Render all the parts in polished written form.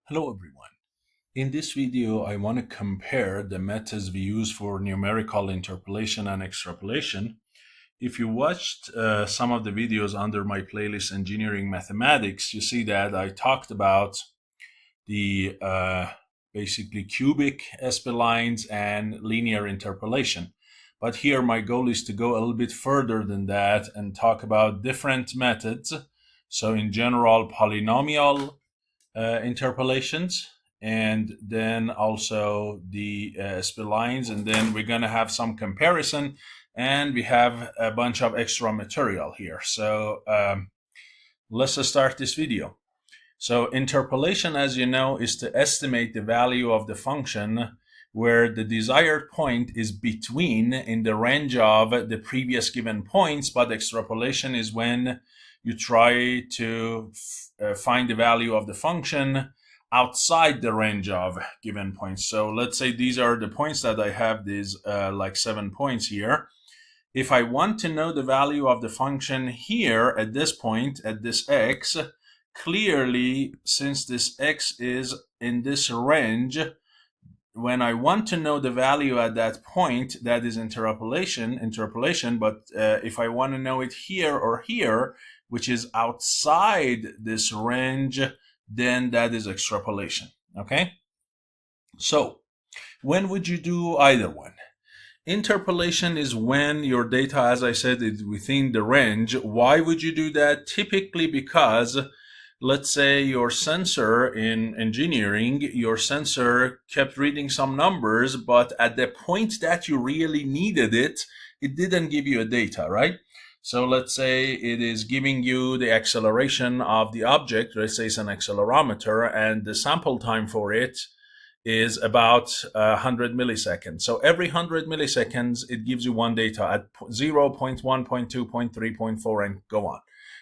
Hello everyone. In this video, I want to compare the methods we use for numerical interpolation and extrapolation. If you watched some of the videos under my playlist Engineering Mathematics, you see that I talked about the basically cubic splines and linear interpolation. But here my goal is to go a little bit further than that and talk about different methods. So in general, polynomial interpolations, and then also the splines, and then we're going to have some comparison, and we have a bunch of extra material here. So let's start this video. So interpolation, as you know, is to estimate the value of the function where the desired point is between in the range of the previous given points, but extrapolation is when you try to find the value of the function outside the range of given points. So let's say these are the points that I have, these like 7 points here. If I want to know the value of the function here at this point, at this x, clearly, since this x is in this range, when I want to know the value at that point, that is interpolation, but if I want to know it here or here, which is outside this range, then that is extrapolation, okay? So, when would you do either one? Interpolation is when your data, as I said, is within the range. Why would you do that? Typically because, let's say your sensor in engineering, your sensor kept reading some numbers, but at the point that you really needed it, it didn't give you a data, right? So let's say it is giving you the acceleration of the object. Let's say it's an accelerometer, and the sample time for it is about 100 milliseconds. So every 100 milliseconds, it gives you one data at 0, 0.1, 0.2, 0.3, 0.4, and go on.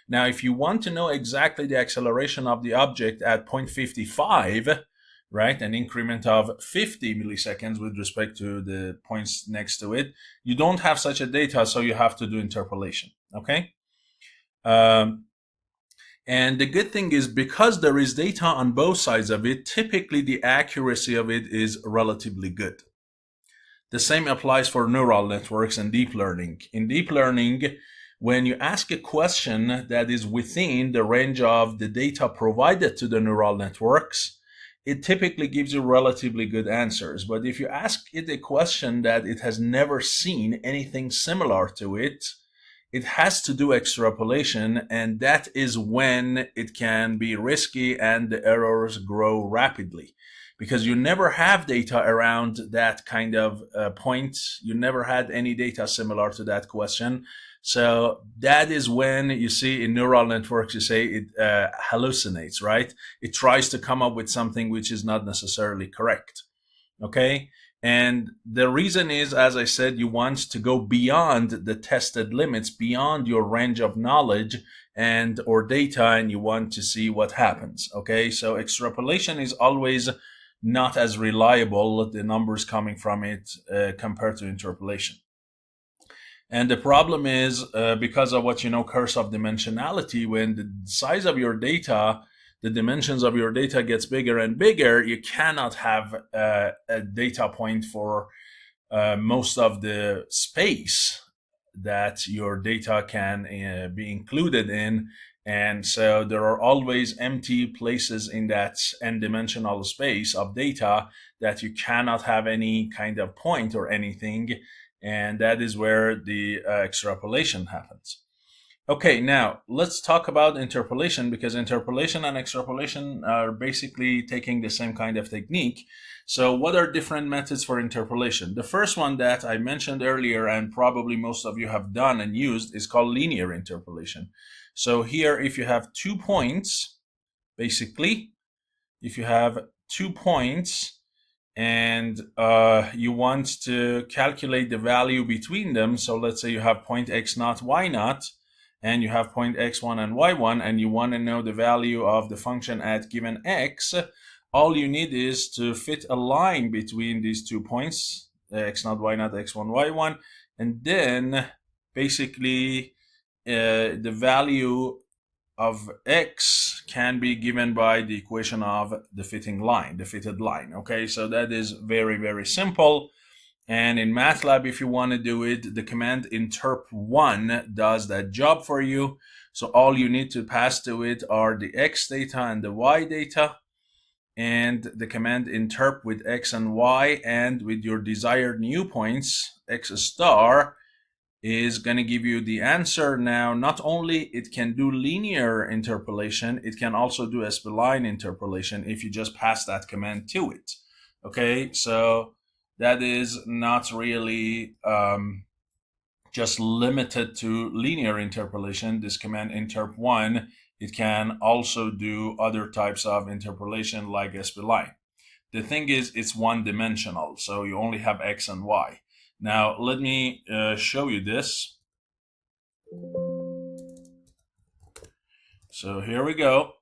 Now, if you want to know exactly the acceleration of the object at 0.55, right, an increment of 50 milliseconds with respect to the points next to it, you don't have such a data, so you have to do interpolation, okay? And the good thing is, because there is data on both sides of it, typically the accuracy of it is relatively good. The same applies for neural networks and deep learning. In deep learning, when you ask a question that is within the range of the data provided to the neural networks, it typically gives you relatively good answers. But if you ask it a question that it has never seen anything similar to it, it has to do extrapolation, and that is when it can be risky and the errors grow rapidly. Because you never have data around that kind of point. You never had any data similar to that question. So that is when you see in neural networks, you say it hallucinates, right? It tries to come up with something which is not necessarily correct, okay? And the reason is, as I said, you want to go beyond the tested limits, beyond your range of knowledge and or data, and you want to see what happens, okay? So extrapolation is always not as reliable, the numbers coming from it, compared to interpolation. And the problem is, because of what you know, curse of dimensionality, when the size of your data, the dimensions of your data gets bigger and bigger, you cannot have a data point for most of the space that your data can be included in. And so there are always empty places in that n-dimensional space of data that you cannot have any kind of point or anything. And that is where the extrapolation happens. Okay, now let's talk about interpolation, because interpolation and extrapolation are basically taking the same kind of technique. So what are different methods for interpolation? The first one that I mentioned earlier, and probably most of you have done and used, is called linear interpolation. So here, if you have 2 points, basically, if you have 2 points, and you want to calculate the value between them. So let's say you have point x naught, y naught, and you have point x1 and y1, and you want to know the value of the function at given x. All you need is to fit a line between these 2 points, x naught, y naught, x1, y1, and then basically the value of x can be given by the equation of the fitting line, the fitted line. Okay, so that is very, very simple. And in MATLAB, if you want to do it, the command interp1 does that job for you. So all you need to pass to it are the x data and the y data, and the command interp with x and y and with your desired new points, x star, is going to give you the answer. Now, not only it can do linear interpolation, it can also do a spline interpolation if you just pass that command to it. Okay, so that is not really just limited to linear interpolation. This command interp1, it can also do other types of interpolation like a spline. The thing is, it's one-dimensional, so you only have x and y. Now, let me show you this. So here we go.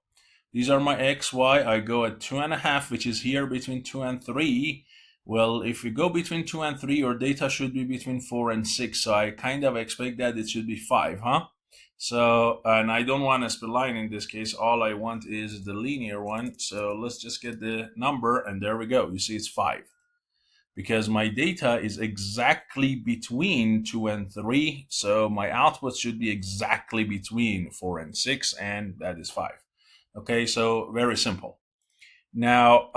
These are my x, y. I go at 2.5, which is here between 2 and 3. Well, if you go between 2 and 3, your data should be between 4 and 6. So I kind of expect that it should be 5, huh? So, and I don't want a spline in this case. All I want is the linear one. So let's just get the number, and there we go. You see it's 5. Because my data is exactly between 2 and 3. So my output should be exactly between 4 and 6, and that is 5. Okay, so very simple. Now,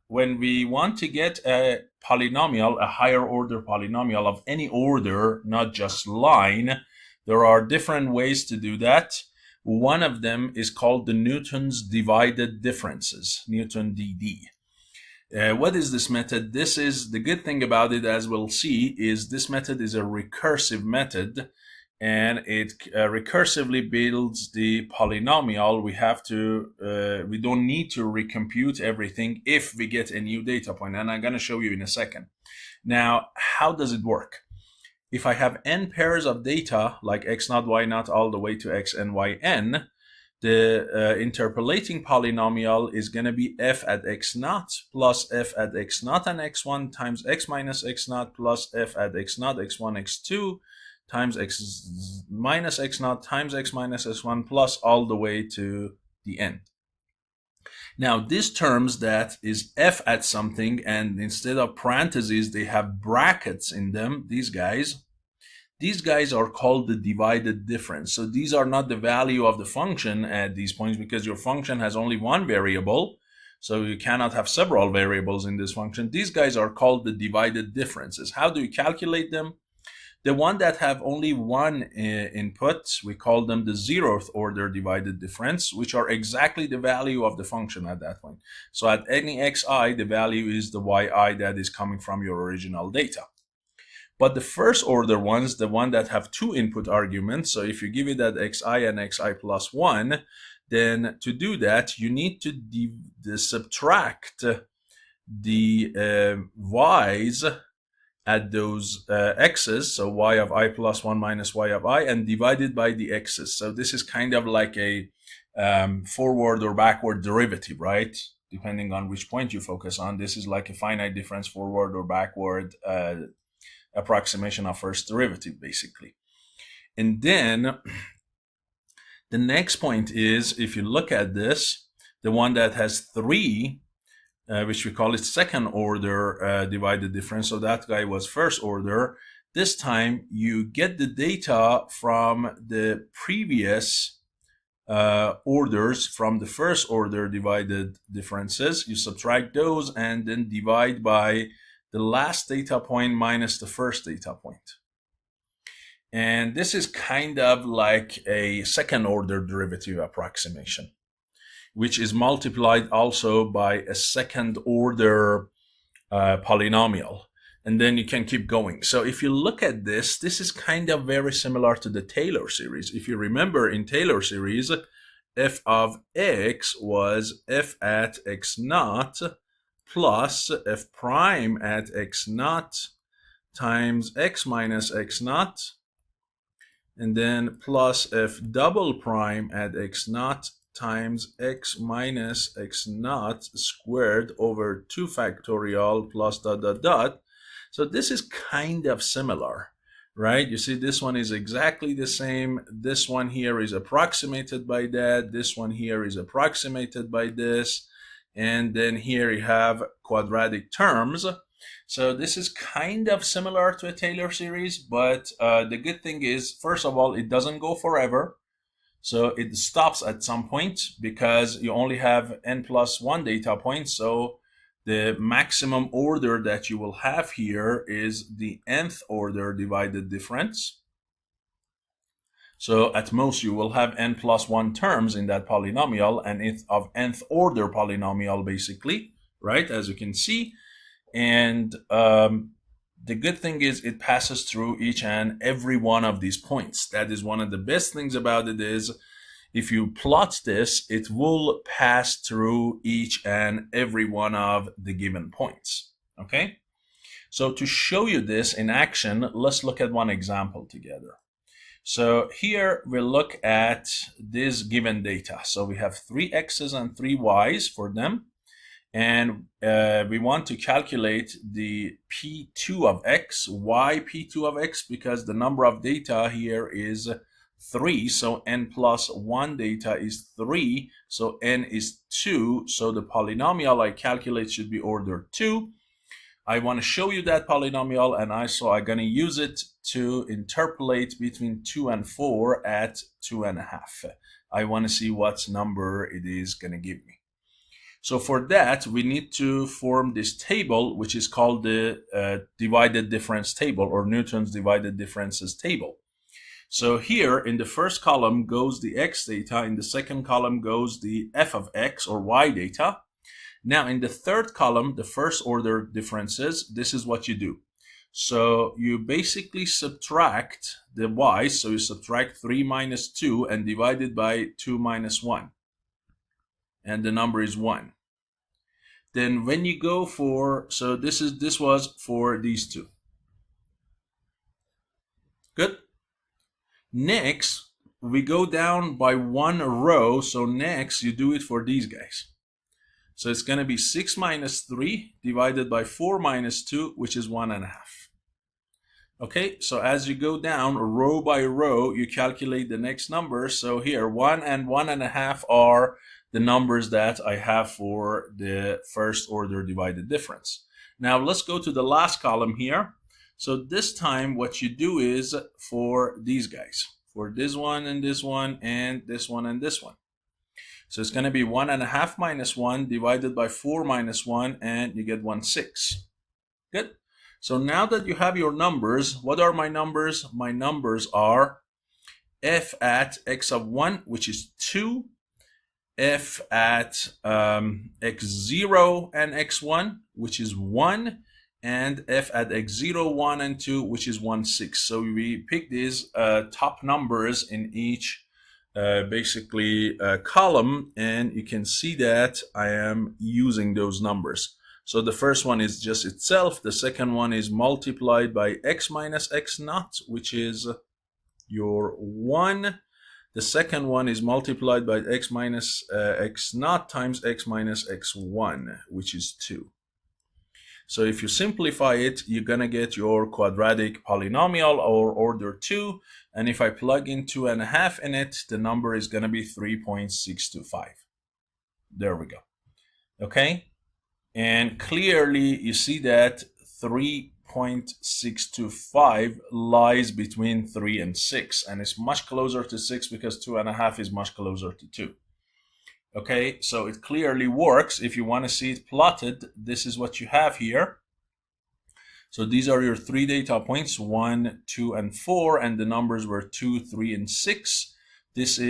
when we want to get a polynomial, a higher order polynomial of any order, not just line, there are different ways to do that. One of them is called the Newton's divided differences, Newton DD. What is this method? This is the good thing about it, as we'll see, is this method is a recursive method, and it recursively builds the polynomial. We don't need to recompute everything if we get a new data point, and I'm going to show you in a second. Now, how does it work? If I have n pairs of data, like x naught, y naught, all the way to x n, y n, the interpolating polynomial is going to be f at x naught plus f at x naught and x1 times x minus x naught plus f at x naught, x1, x2 times x minus x naught times x minus x1 plus all the way to the end. Now, these terms that is f at something, and instead of parentheses, they have brackets in them, these guys are called the divided difference. So these are not the value of the function at these points, because your function has only one variable. So you cannot have several variables in this function. These guys are called the divided differences. How do you calculate them? The one that have only one input, we call them the 0th order divided difference, which are exactly the value of the function at that point. So at any xi, the value is the yi that is coming from your original data. But the first order ones, the one that have two input arguments, so if you give it that xi and xi plus 1, then to do that, you need to subtract the y's at those x's, so y of I plus 1 minus y of I, and divided by the x's. So this is kind of like a forward or backward derivative, right? Depending on which point you focus on. This is like a finite difference forward or backward approximation of first derivative, basically. And then the next point is, if you look at this, the one that has 3, which we call it second order divided difference, so that guy was first order. This time you get the data from the previous orders, from the first order divided differences. You subtract those and then divide by the last data point minus the first data point. And this is kind of like a second order derivative approximation, which is multiplied also by a second order polynomial. And then you can keep going. So if you look at this, this is kind of very similar to the Taylor series. If you remember, in Taylor series, f of x was f at x naught plus f prime at x naught times x minus x naught, and then plus f double prime at x naught times x minus x naught squared over 2 factorial plus dot dot dot. So this is kind of similar, right? You see this one is exactly the same. This one here is approximated by that. This one here is approximated by this. And then here you have quadratic terms. So this is kind of similar to a Taylor series, but the good thing is, first of all, it doesn't go forever. So it stops at some point because you only have n+1 data points. So the maximum order that you will have here is the nth order divided difference. So at most you will have n+1 terms in that polynomial, and it's of nth order polynomial basically, right? As you can see. And the good thing is it passes through each and every one of these points. That is one of the best things about it is if you plot this, it will pass through each and every one of the given points. Okay? So to show you this in action, let's look at one example together. So here we look at this given data. So we have 3 x's and 3 y's for them. And we want to calculate the P2 of x. Why P2 of x? Because the number of data here is 3. So n+1 data is 3. So n is 2. So the polynomial I calculate should be order 2. I want to show you that polynomial, and I'm going to use it to interpolate between 2 and 4 at 2.5. I want to see what number it is going to give me. So for that, we need to form this table, which is called the divided difference table, or Newton's divided differences table. So here in the first column goes the x data, in the second column goes the f of x or y data. Now in the third column, the first order differences, this is what you do. So you basically subtract the y, so you subtract 3 minus 2 and divide it by 2 minus 1. And the number is 1. Then when you go for, so this was for these two. Good. Next, we go down by 1 row. So next you do it for these guys. So it's going to be 6 minus 3 divided by 4 minus 2, which is 1.5. Okay, so as you go down row by row, you calculate the next number. So here 1 and 1.5 are the numbers that I have for the first order divided difference. Now let's go to the last column here. So this time what you do is for these guys, for this one and this one and this one and this one. So it's going to be 1.5 minus 1 divided by 4 minus 1, and you get 1/6. Good. So now that you have your numbers, what are my numbers? My numbers are f at x of 1, which is 2, f at x0 and x1, which is 1, and f at x0, 1, and 2, which is 1/6. So we pick these top numbers in each column, and you can see that I am using those numbers. So the first one is just itself. The second one is multiplied by x minus x naught, which is your 1. The second one is multiplied by x minus x naught times x minus x1, which is 2. So if you simplify it, you're going to get your quadratic polynomial or order 2. And if I plug in 2.5 in it, the number is going to be 3.625. There we go. Okay. And clearly you see that 3.625 lies between 3 and 6. And it's much closer to 6 because 2.5 is much closer to 2. Okay, so it clearly works. If you want to see it plotted, this is what you have here. So these are your 3 data points, 1, 2, and 4, and the numbers were 2, 3, and 6. These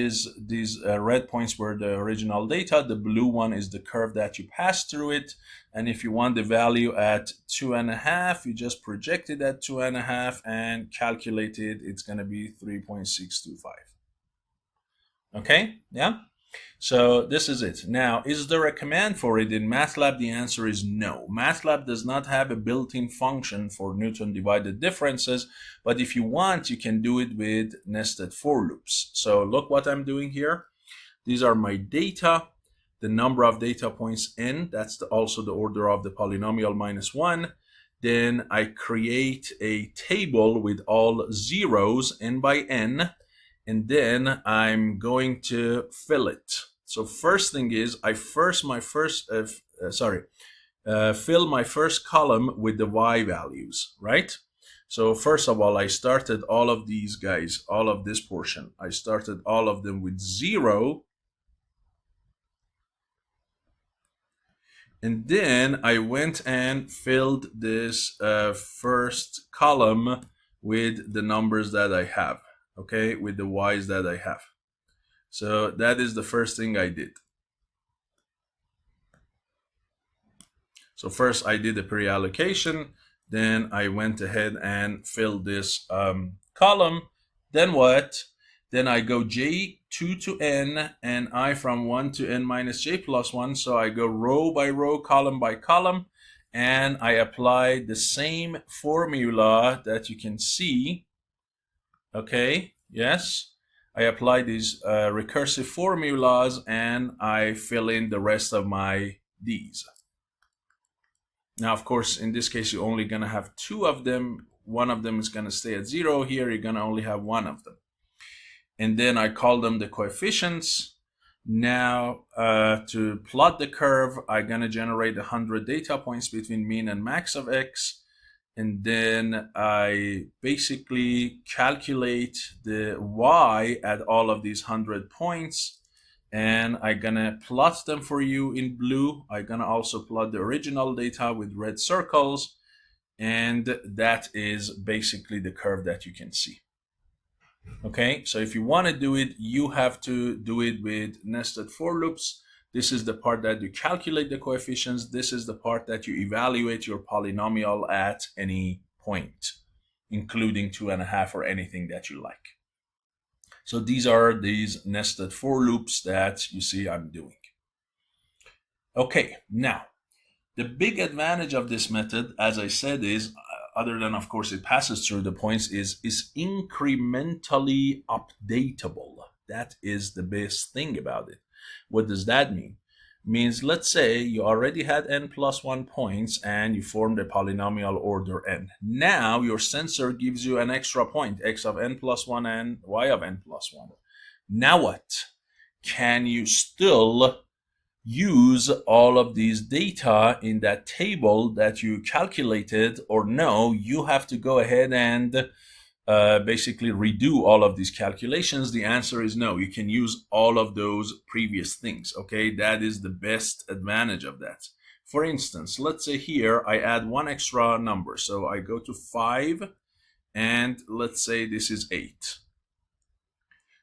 red points were the original data. The blue one is the curve that you pass through it. And if you want the value at 2.5, you just project it at 2.5 and calculate it. It's going to be 3.625. Okay, yeah? So this is it. Now, is there a command for it in MATLAB? The answer is no. MATLAB does not have a built-in function for Newton divided differences, but if you want, you can do it with nested for loops. So look what I'm doing here. These are my data, the number of data points n, that's also the order of the polynomial minus 1. Then I create a table with all zeros, n by n, and then I'm going to fill it. So first thing is fill my first column with the y values, right? So first of all, I started all of these guys, all of this portion. I started all of them with 0. And then I went and filled this first column with the numbers that I have, okay, with the y's that I have. So that is the first thing I did. So first I did the pre-allocation, then I went ahead and filled this column. Then what? Then I go j2 to n and I from 1 to n minus j plus 1. So I go row by row, column by column, and I apply the same formula that you can see. Okay, yes. I apply these recursive formulas and I fill in the rest of my d's. Now, of course, in this case, you're only going to have 2 of them. One of them is going to stay at 0. Here, you're going to only have 1 of them. And then I call them the coefficients. Now, to plot the curve, I'm going to generate 100 data points between mean and max of x. And then I basically calculate the y at all of these 100 points. And I'm gonna plot them for you in blue. I'm gonna also plot the original data with red circles. And that is basically the curve that you can see. Okay, so if you want to do it, you have to do it with nested for loops. This is the part that you calculate the coefficients. This is the part that you evaluate your polynomial at any point, including 2.5 or anything that you like. So these are these nested for loops that you see I'm doing. Okay, now, the big advantage of this method, as I said, is, other than, of course, it passes through the points, is incrementally updatable. That is the best thing about it. What does that mean? It means, let's say you already had n plus 1 points and you formed a polynomial order n. Now your sensor gives you an extra point, x of n plus 1 and y of n plus 1. Now what? Can you still use all of these data in that table that you calculated, or no, you have to go ahead and basically redo all of these calculations? The answer is no. You can use all of those previous things. Okay, that is the best advantage of that. For instance, let's say here I add 1 extra number. So I go to 5 and let's say this is 8.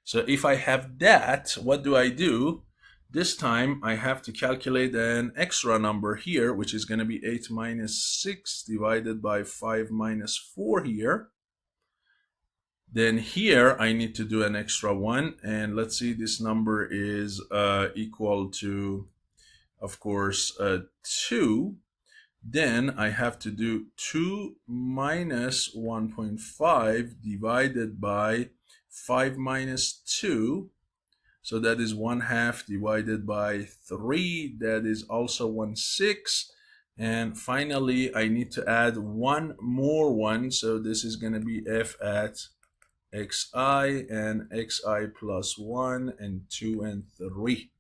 So if I have that, what do I do? This time I have to calculate an extra number here, which is going to be 8 minus 6 divided by 5 minus 4 here. Then here I need to do an extra 1, and let's see, this number is equal to, of course, 2. Then I have to do 2 minus 1.5 divided by 5 minus 2. So that is 1/2 divided by 3. That is also 1/6. And finally, I need to add one more one. So this is going to be f at xi and xi plus 1 and 2 and 3.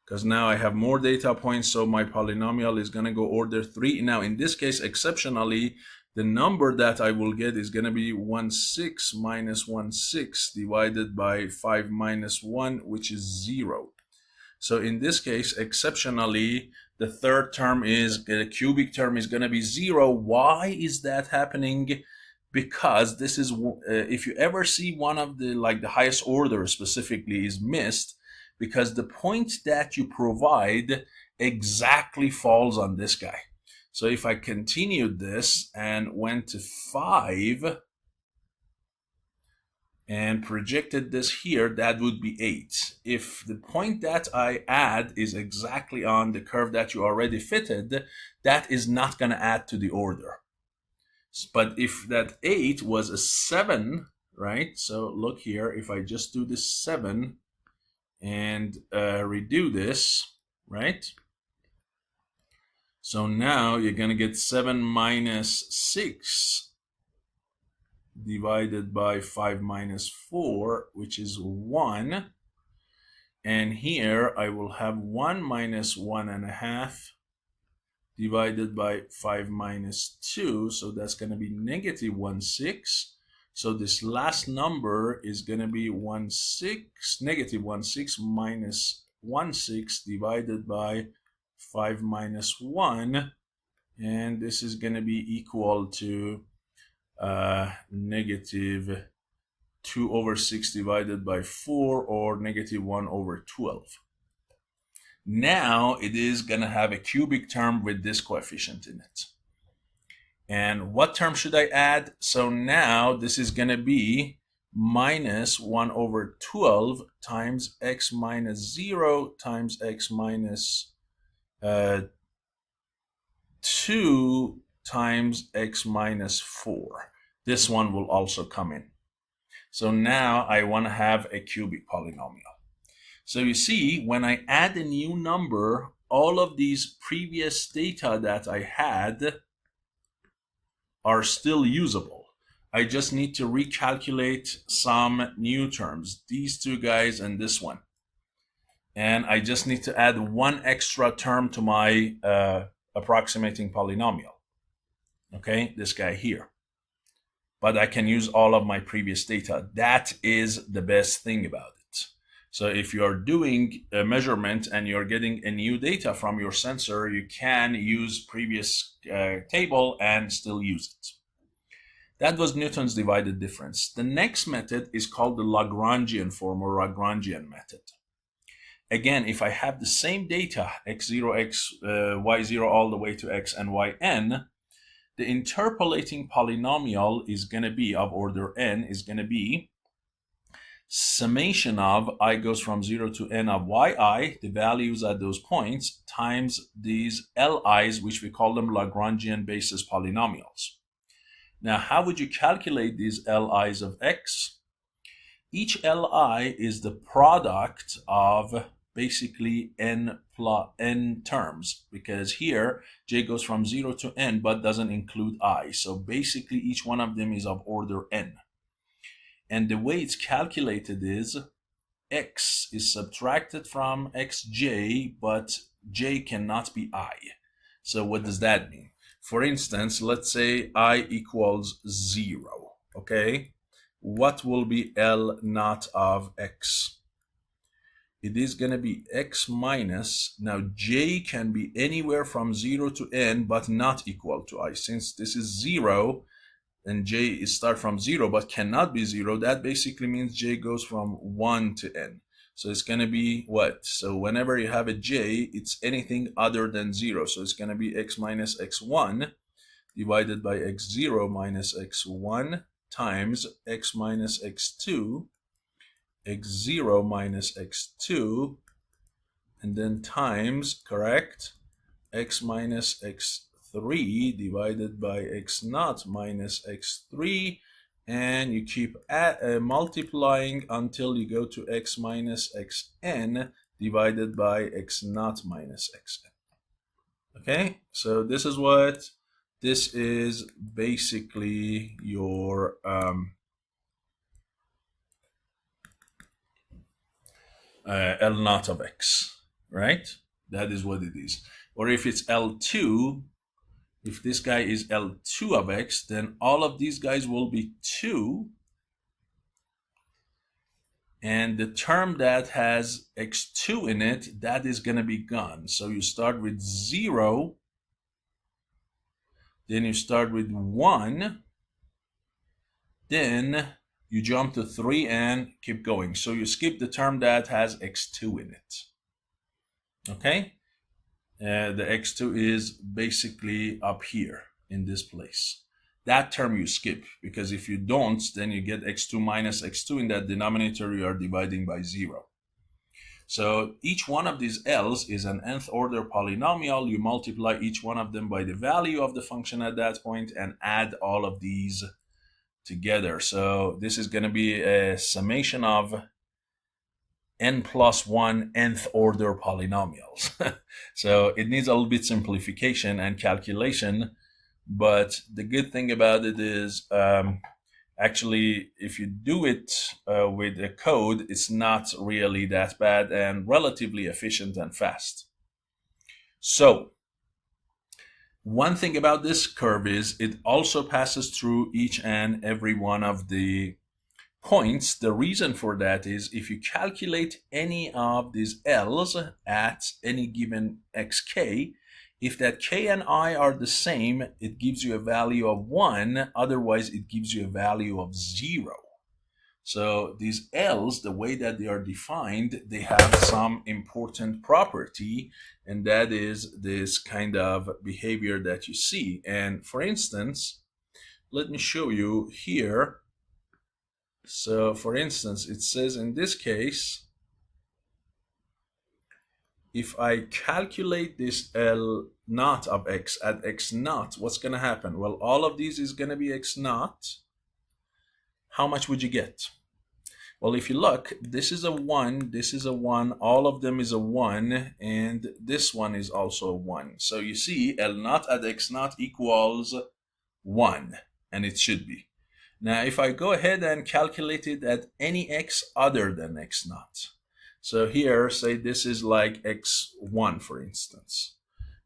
Because now I have more data points, so my polynomial is going to go order 3. Now, in this case, exceptionally, the number that I will get is going to be 1/6 minus 1/6 divided by 5 minus 1, which is 0. So in this case, exceptionally, the third term is, the cubic term is going to be 0. Why is that happening? Because this is, if you ever see one of the, like the highest order specifically is missed, because the point that you provide exactly falls on this guy. So if I continued this and went to 5 and projected this here, that would be 8. If the point that I add is exactly on the curve that you already fitted, that is not going to add to the order. But if that 8 was a 7, right? So look here, if I just do this 7 and redo this, right? So now you're going to get 7 minus 6 divided by 5 minus 4, which is 1. And here I will have 1 minus 1.5 divided by 5 minus 2. So that's going to be negative 1/6. So this last number is going to be 1/6, negative 1/6 minus 1/6 divided by 5 minus 1. And this is going to be equal to negative 2/6 divided by 4, or negative 1/12. Now it is going to have a cubic term with this coefficient in it. And what term should I add? So now this is going to be minus 1/12 times x minus 0 times x minus 2 times x minus 4. This one will also come in. So now I want to have a cubic polynomial. So you see, when I add a new number, all of these previous data that I had are still usable. I just need to recalculate some new terms, these two guys and this one. And I just need to add one extra term to my approximating polynomial. Okay, this guy here. But I can use all of my previous data. That is the best thing about it. So if you're doing a measurement and you're getting a new data from your sensor, you can use previous table and still use it. That was Newton's divided difference. The next method is called the Lagrangian form or Lagrangian method. Again, if I have the same data, x0, y0 all the way to x and yn, the interpolating polynomial is going to be of order n, is going to be summation of I goes from 0 to n of yi, the values at those points, times these li's, which we call them Lagrangian basis polynomials. Now, how would you calculate these li's of x? Each li is the product of basically n plus n terms, because here j goes from 0 to n but doesn't include I. So basically each one of them is of order n. And the way it's calculated is x is subtracted from xj, but j cannot be I. So what does that mean? For instance, let's say I equals 0, okay? What will be L naught of x? It is going to be x minus, now j can be anywhere from 0 to n, but not equal to I. Since this is 0, and j is start from 0, but cannot be 0, that basically means j goes from 1 to n. So it's going to be what? So whenever you have a j, it's anything other than 0. So it's going to be x minus x1 divided by x0 minus x1 times x minus x2, x0 minus x2, and then times, correct, x minus x3 divided by x naught minus x3, and you keep multiplying until you go to x minus xn divided by x naught minus xn. Okay, so this is what this is, basically your L naught of x, right? That is what it is. Or if it's L2, if this guy is L2 of x, then all of these guys will be 2. And the term that has x2 in it, that is going to be gone. So you start with 0, then you start with 1, then you jump to 3 and keep going. So you skip the term that has x2 in it. Okay? The x2 is basically up here in this place. That term you skip, because if you don't, then you get x2 minus x2 in that denominator. You are dividing by 0. So each one of these L's is an nth order polynomial. You multiply each one of them by the value of the function at that point and add all of these together. So this is going to be a summation of n plus 1 nth order polynomials. So it needs a little bit simplification and calculation, but the good thing about it is actually, if you do it with a code, it's not really that bad and relatively efficient and fast. So one thing about this curve is it also passes through each and every one of the points. The reason for that is if you calculate any of these L's at any given xk, if that k and I are the same, it gives you a value of 1. Otherwise, it gives you a value of 0. So these L's, the way that they are defined, they have some important property, and that is this kind of behavior that you see. And for instance, let me show you here. So for instance, it says in this case, if I calculate this L naught of x at x naught, what's going to happen? Well, all of these is going to be x naught. How much would you get? Well, if you look, this is a 1, this is a 1, all of them is a 1, and this one is also a 1. So you see, L naught at x naught equals 1, and it should be. Now, if I go ahead and calculate it at any x other than x naught, so here, say this is like x1, for instance,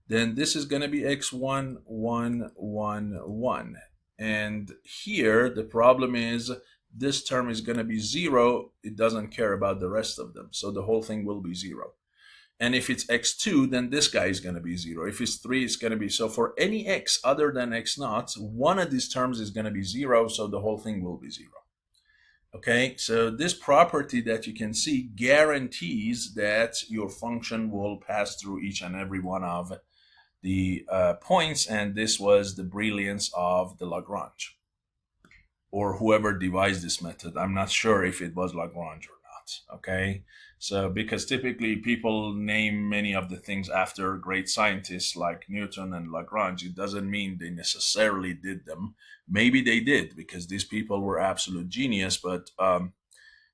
then this is going to be x1, 1, 1, 1. And here, the problem is this term is going to be 0. It doesn't care about the rest of them, so the whole thing will be 0. And if it's x2, then this guy is going to be 0. If it's 3, it's going to be, so for any x other than x naught, one of these terms is going to be 0, so the whole thing will be 0. Okay, so this property that you can see guarantees that your function will pass through each and every one of the points, and this was the brilliance of the Lagrange, or whoever devised this method. I'm not sure if it was Lagrange or not, okay? So because typically people name many of the things after great scientists like Newton and Lagrange, it doesn't mean they necessarily did them. Maybe they did because these people were absolute genius, but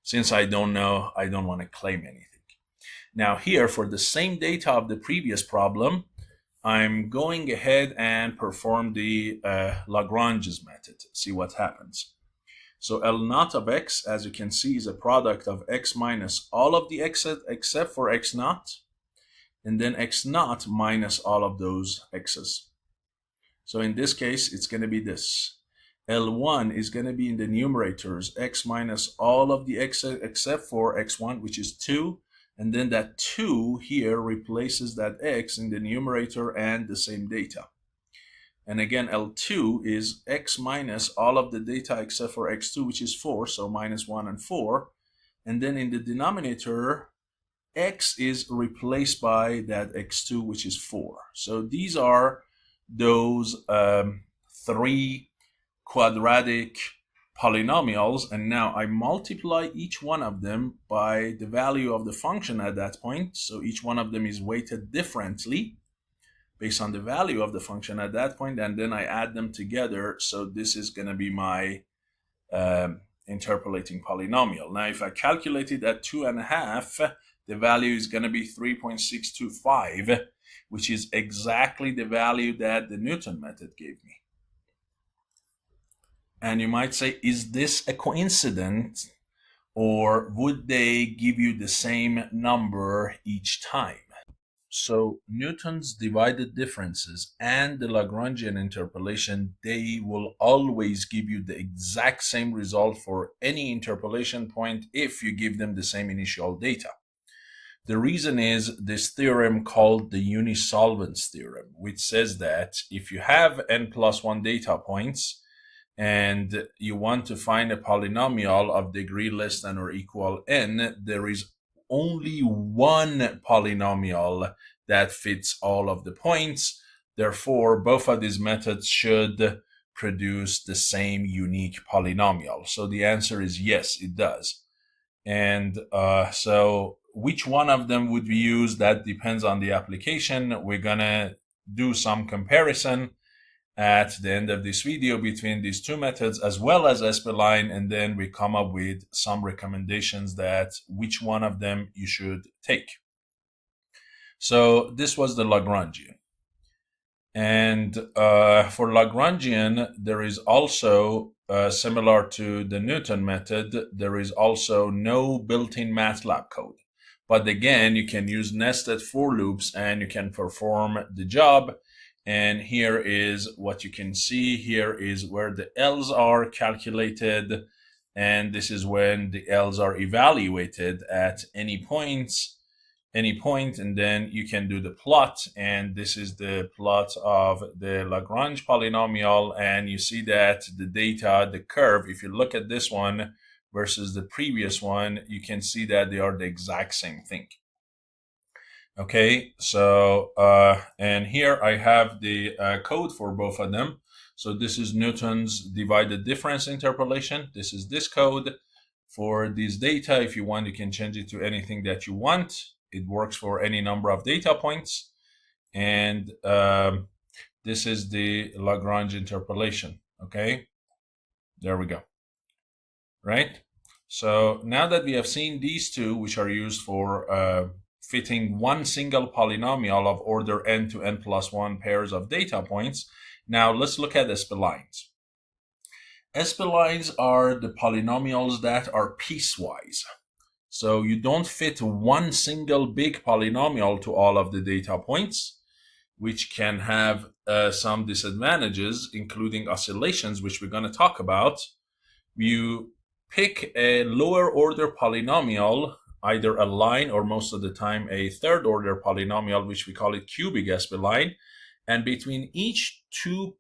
since I don't know, I don't want to claim anything. Now here, for the same data of the previous problem, I'm going ahead and perform the Lagrange's method, see what happens. So L naught of x, as you can see, is a product of x minus all of the x's except for x naught, and then x naught minus all of those x's. So in this case, it's going to be this. L1 is going to be in the numerators, x minus all of the x's except for x1, which is 2, and then that 2 here replaces that x in the numerator and the same data. And again, L2 is x minus all of the data except for x2, which is 4, so minus 1 and 4. And then in the denominator, x is replaced by that x2, which is 4. So these are those 3 quadratic polynomials. And now I multiply each one of them by the value of the function at that point. So each one of them is weighted differently based on the value of the function at that point, and then I add them together. So this is going to be my interpolating polynomial. Now, if I calculate it at 2.5, the value is going to be 3.625, which is exactly the value that the Newton method gave me. And you might say, is this a coincidence, or would they give you the same number each time? So Newton's divided differences and the Lagrangian interpolation, they will always give you the exact same result for any interpolation point if you give them the same initial data. The reason is this theorem called the Unisolvence Theorem, which says that if you have n plus 1 data points and you want to find a polynomial of degree less than or equal n, there is only one polynomial that fits all of the points. Therefore, both of these methods should produce the same unique polynomial. So the answer is yes, it does. And so which one of them would be used, that depends on the application. We're going to do some comparison, at the end of this video between these two methods as well as Spline, and then we come up with some recommendations that which one of them you should take. So this was the Lagrangian. And for Lagrangian, there is also, similar to the Newton method, there is also no built-in MATLAB code. But again, you can use nested for loops and you can perform the job. And here is what you can see. Here is where the L's are calculated. And this is when the L's are evaluated at any point, and then you can do the plot. And this is the plot of the Lagrange polynomial. And you see that the data, the curve, if you look at this one versus the previous one, you can see that they are the exact same thing. Okay, so and here I have the code for both of them. So this is Newton's divided difference interpolation. This is this code for this data. If you want, you can change it to anything that you want. It works for any number of data points. And this is the Lagrange interpolation. Okay, there we go. Right? So now that we have seen these two, which are used for fitting one single polynomial of order n to n plus 1 pairs of data points, now let's look at splines. Splines are the polynomials that are piecewise. So you don't fit one single big polynomial to all of the data points, which can have some disadvantages, including oscillations, which we're going to talk about. You pick a lower order polynomial, either a line or most of the time a third order polynomial, which we call it cubic spline. And between each 2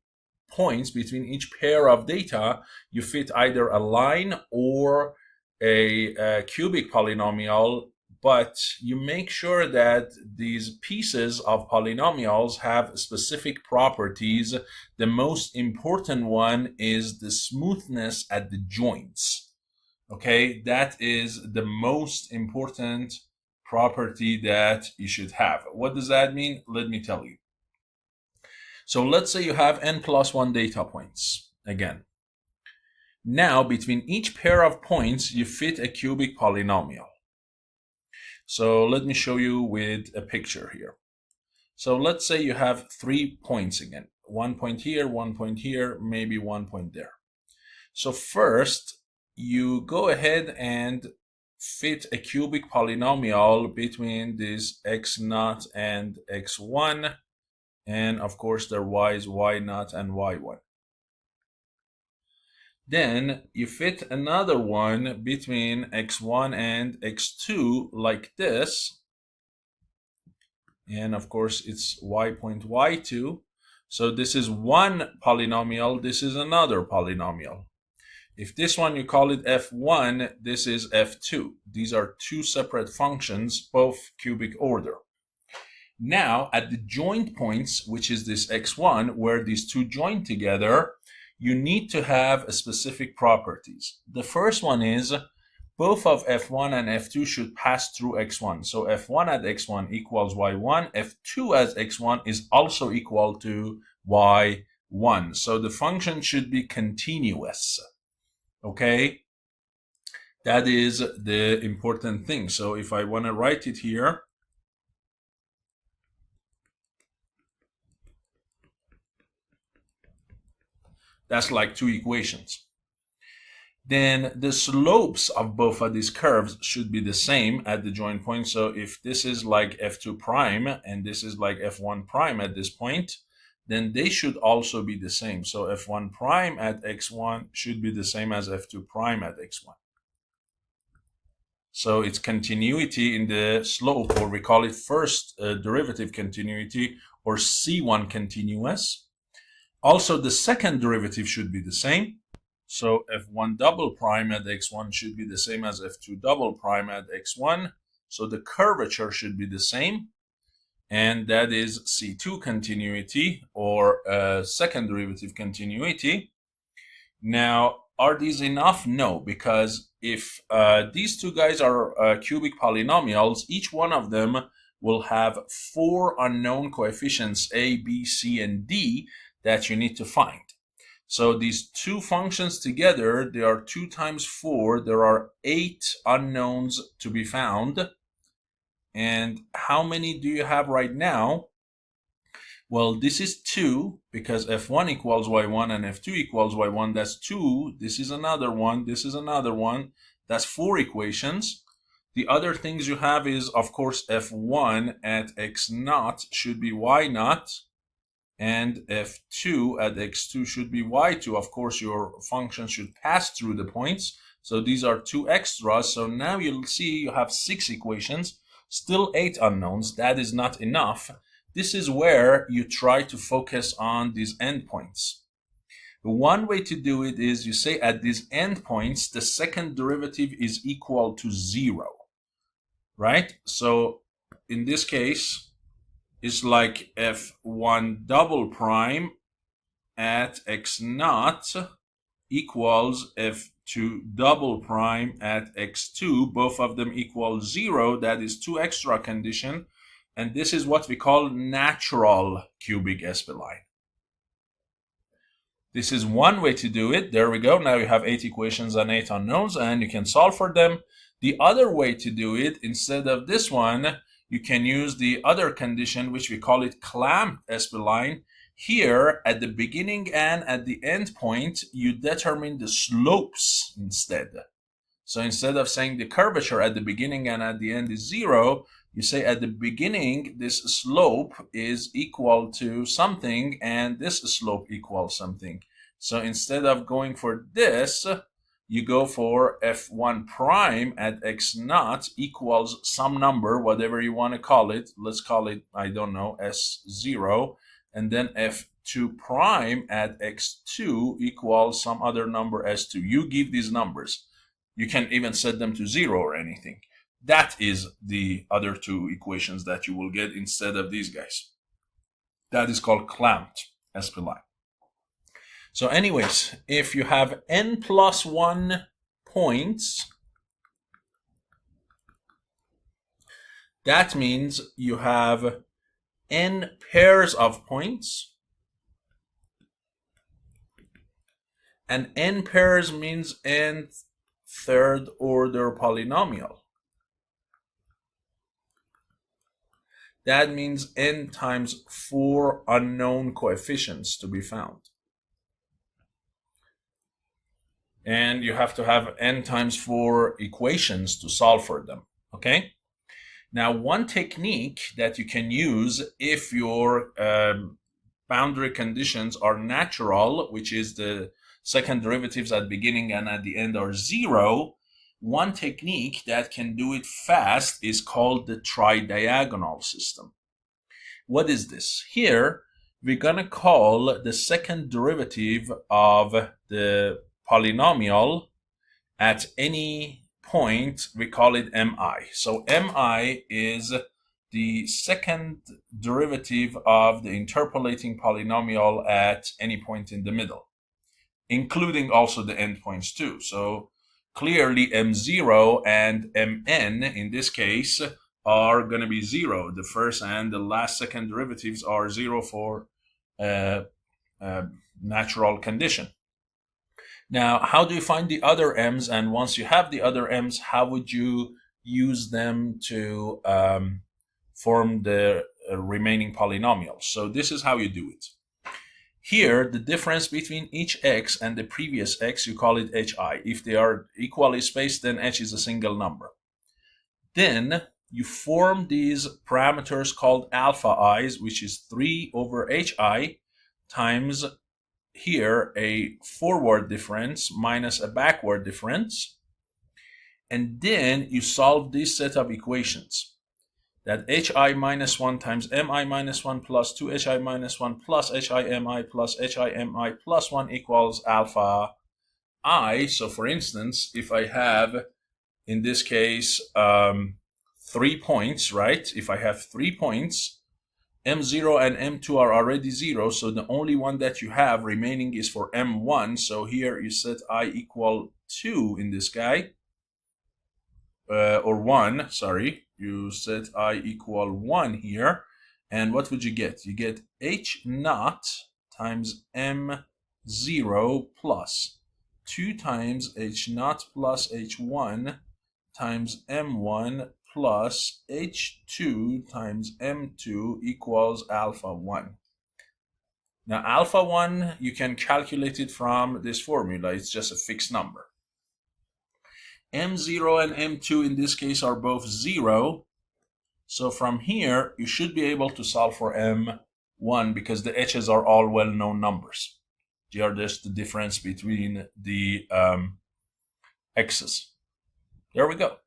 points, between each pair of data, you fit either a line or a cubic polynomial, but you make sure that these pieces of polynomials have specific properties. The most important one is the smoothness at the joints. Okay, that is the most important property that you should have. What does that mean? Let me tell you. So let's say you have n plus 1 data points again. Now, between each pair of points, you fit a cubic polynomial. So let me show you with a picture here. So let's say you have 3 points again. 1 point here, 1 point here, maybe 1 point there. So first, you go ahead and fit a cubic polynomial between this x0 and x1, and of course their y's y0 and y1. Then you fit another one between x1 and x2 like this, and of course it's y point y2. So this is one polynomial, this is another polynomial. If this one you call it f1, this is f2. These are two separate functions, both cubic order. Now at the joint points, which is this x1, where these two join together, you need to have specific properties. The first one is both of f1 and f2 should pass through x1. So f1 at x1 equals y1, f2 as x1 is also equal to y1. So the function should be continuous. Okay, that is the important thing. So if I want to write it here, that's like two equations. Then the slopes of both of these curves should be the same at the joint point. So if this is like f2 prime and this is like f1 prime at this point, then they should also be the same. So f1 prime at x1 should be the same as f2 prime at x1. So it's continuity in the slope, or we call it first derivative continuity, or C1 continuous. Also, the second derivative should be the same. So f1 double prime at x1 should be the same as f2 double prime at x1. So the curvature should be the same. And that is C2 continuity, or second derivative continuity. Now, are these enough? No, because if these two guys are cubic polynomials, each one of them will have 4 unknown coefficients, A, B, C, and D, that you need to find. So these two functions together, they are 2 times 4. There are 8 unknowns to be found. And how many do you have right now? Well, this is 2 because f1 equals y1 and f2 equals y1. That's 2. This is another one. This is another one. That's 4 equations. The other things you have is, of course, f1 at x naught should be y naught, and f2 at x2 should be y2. Of course, your function should pass through the points. So these are 2 extras. So now you'll see you have 6 equations, still 8 unknowns. That is not enough. This is where you try to focus on these endpoints. One way to do it is you say at these endpoints, the second derivative is equal to 0, right? So in this case, it's like f1 double prime at x naught equals f2 double prime at x2. Both of them equal 0. That is 2 extra condition. And this is what we call natural cubic spline. This is one way to do it. There we go. Now you have 8 equations and 8 unknowns, and you can solve for them. The other way to do it, instead of this one, you can use the other condition, which we call it clamped spline. Here, at the beginning and at the end point, you determine the slopes instead. So instead of saying the curvature at the beginning and at the end is 0, you say at the beginning, this slope is equal to something, and this slope equals something. So instead of going for this, you go for f1 prime at x naught equals some number, whatever you want to call it. Let's call it, I don't know, s0. And then f2 prime at x2 equals some other number s2. You give these numbers. You can even set them to 0 or anything. That is the other 2 equations that you will get instead of these guys. That is called clamped spline. So anyways, if you have n plus 1 points, that means you have n pairs of points. And n pairs means n third order polynomial. That means n times 4 unknown coefficients to be found. And you have to have n times 4 equations to solve for them, okay? Now, one technique that you can use if your boundary conditions are natural, which is the second derivatives at beginning and at the end are 0, one technique that can do it fast is called the tridiagonal system. What is this? Here, we're going to call the second derivative of the polynomial at any point, we call it mi. So mi is the second derivative of the interpolating polynomial at any point in the middle, including also the endpoints too. So clearly m0 and mn in this case are going to be 0. The first and the last second derivatives are 0 for natural condition. Now, how do you find the other m's? And once you have the other m's, how would you use them to form the remaining polynomials? So this is how you do it. Here, the difference between each x and the previous x, you call it hi. If they are equally spaced, then h is a single number. Then you form these parameters called alpha i's, which is 3 over hi times here a forward difference minus a backward difference. And then you solve this set of equations. That hi minus 1 times mi minus 1 plus 2 hi minus 1 plus hi mi plus hi mi plus 1 equals alpha I. So for instance, if I have, in this case, 3 points, right? If I have 3 points, m0 and m2 are already 0, so the only one that you have remaining is for m1. So here you set I equal 2 in this guy, or 1, sorry. You set I equal 1 here, and what would you get? You get h naught times M0 plus 2 times H0 plus H1 times M1 plus H2 times M2 equals alpha 1. Now alpha 1, you can calculate it from this formula. It's just a fixed number. M0 and M2 in this case are both 0. So from here, you should be able to solve for M1 because the H's are all well-known numbers. They are just the difference between the X's. There we go.